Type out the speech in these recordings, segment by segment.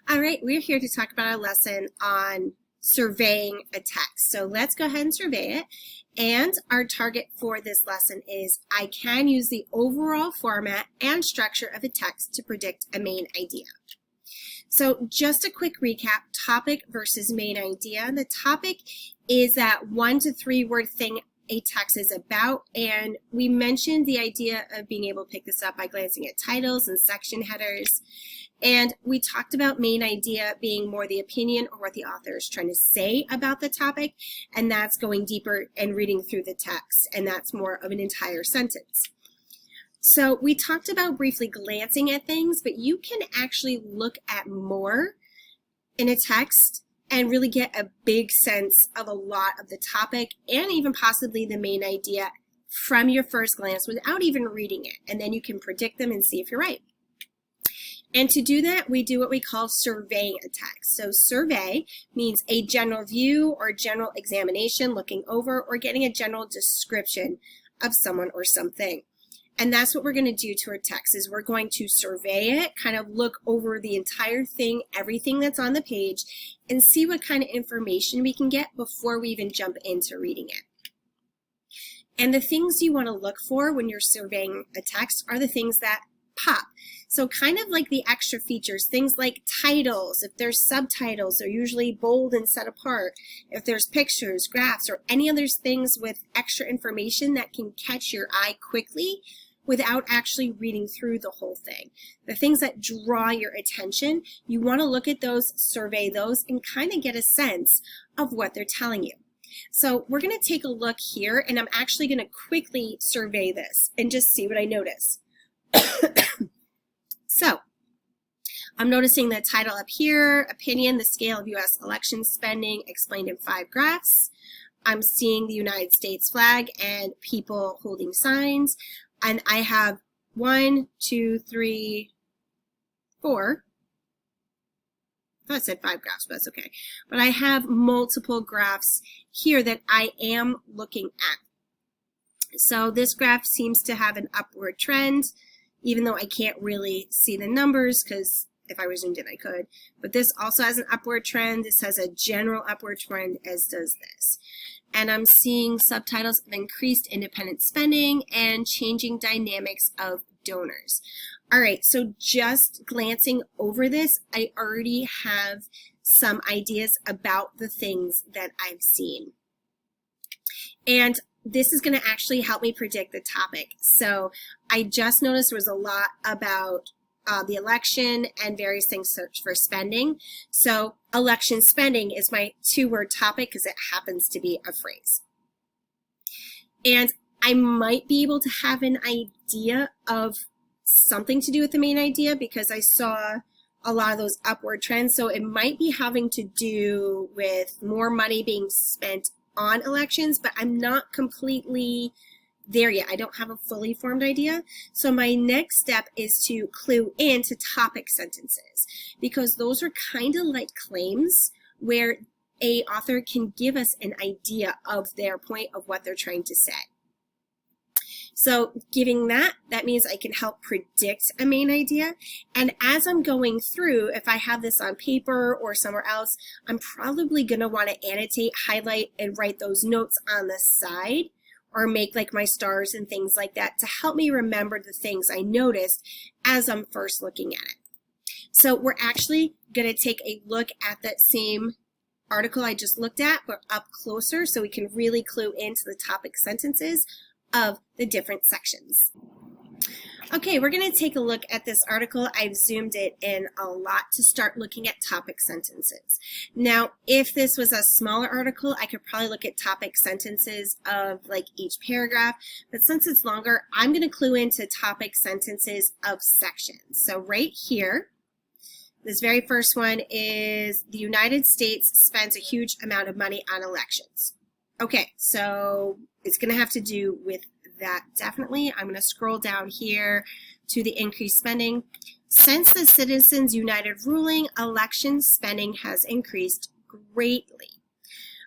All right, we're here to talk about our lesson on surveying a text. So let's go ahead and survey it. And our target for this lesson is I can use the overall format and structure of a text to predict a main idea. So just a quick recap, topic versus main idea. The topic is that 1 to 3 word thing a text is about, and we mentioned the idea of being able to pick this up by glancing at titles and section headers. And we talked about main idea being more the opinion or what the author is trying to say about the topic, and that's going deeper and reading through the text, and that's more of an entire sentence. So we talked about briefly glancing at things, but you can actually look at more in a text and really get a big sense of a lot of the topic and even possibly the main idea from your first glance without even reading it. And then you can predict them and see if you're right. And to do that, we do what we call surveying a text. So survey means a general view or general examination, looking over or getting a general description of someone or something. And that's what we're going to do to our text is we're going to survey it, kind of look over the entire thing, everything that's on the page, and see what kind of information we can get before we even jump into reading it. And the things you want to look for when you're surveying a text are the things that pop. So kind of like the extra features, things like titles. If there's subtitles, they're usually bold and set apart. If there's pictures, graphs, or any other things with extra information that can catch your eye quickly without actually reading through the whole thing. The things that draw your attention, you want to look at those, survey those, and kind of get a sense of what they're telling you. So we're going to take a look here, and I'm actually going to quickly survey this and just see what I notice. So, I'm noticing the title up here, opinion, the scale of U.S. election spending explained in 5 graphs. I'm seeing the United States flag and people holding signs. And I have 1, 2, 3, 4. I thought I said 5 graphs, but that's okay. But I have multiple graphs here that I am looking at. So this graph seems to have an upward trend, even though I can't really see the numbers because if I were zoomed in, I could. But this also has an upward trend. This has a general upward trend, as does this. And I'm seeing subtitles of increased independent spending and changing dynamics of donors. All right, so just glancing over this, I already have some ideas about the things that I've seen. And this is going to actually help me predict the topic. So I just noticed there was a lot about the election and various things for spending. So election spending is my 2-word topic because it happens to be a phrase. And I might be able to have an idea of something to do with the main idea because I saw a lot of those upward trends. So it might be having to do with more money being spent on elections, but I'm not completely there yet. I don't have a fully formed idea. So my next step is to clue into topic sentences because those are kind of like claims where a author can give us an idea of their point of what they're trying to say. So giving that means I can help predict a main idea. And as I'm going through, if I have this on paper or somewhere else, I'm probably going to want to annotate, highlight, and write those notes on the side or make like my stars and things like that to help me remember the things I noticed as I'm first looking at it. So we're actually going to take a look at that same article I just looked at, but up closer so we can really clue into the topic sentences of the different sections. Okay, we're going to take a look at this article. I've zoomed it in a lot to start looking at topic sentences. Now, if this was a smaller article, I could probably look at topic sentences of like each paragraph, but since it's longer, I'm going to clue into topic sentences of sections. So right here, this very first one is the United States spends a huge amount of money on elections. Okay, so it's going to have to do with that definitely. I'm going to scroll down here to the increased spending. Since the Citizens United ruling, election spending has increased greatly.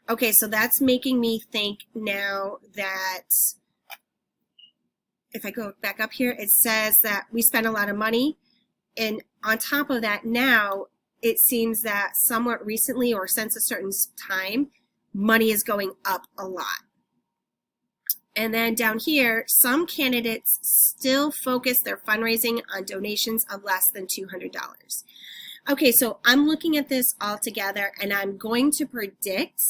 Okay, so that's making me think now that if I go back up here, it says that we spend a lot of money. And on top of that, now it seems that somewhat recently or since a certain time, money is going up a lot. And then down here, some candidates still focus their fundraising on donations of less than $200. Okay, so I'm looking at this all together, and I'm going to predict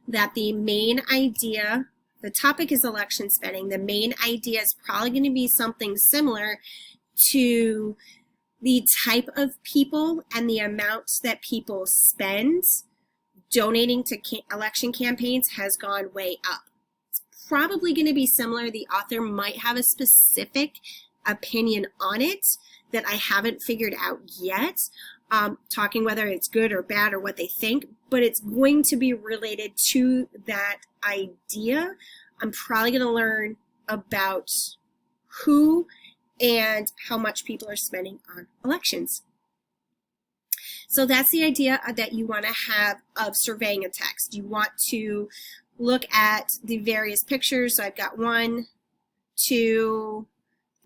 that the main idea, the topic is election spending, the main idea is probably going to be something similar to the type of people and the amount that people spend donating to election campaigns has gone way up. It's probably going to be similar. The author might have a specific opinion on it that I haven't figured out yet, talking whether it's good or bad or what they think, but it's going to be related to that idea. I'm probably going to learn about who and how much people are spending on elections. So that's the idea that you want to have of surveying a text. You want to look at the various pictures. So I've got 1, 2,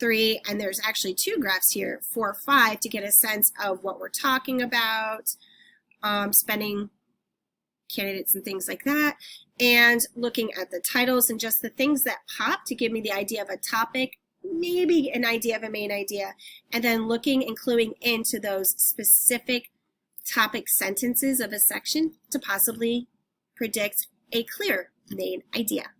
3, and there's actually 2 graphs here, 4, 5, to get a sense of what we're talking about, spending candidates and things like that, and looking at the titles and just the things that pop to give me the idea of a topic, maybe an idea of a main idea, and then looking and cluing into those specific topic sentences of a section to possibly predict a clear main idea.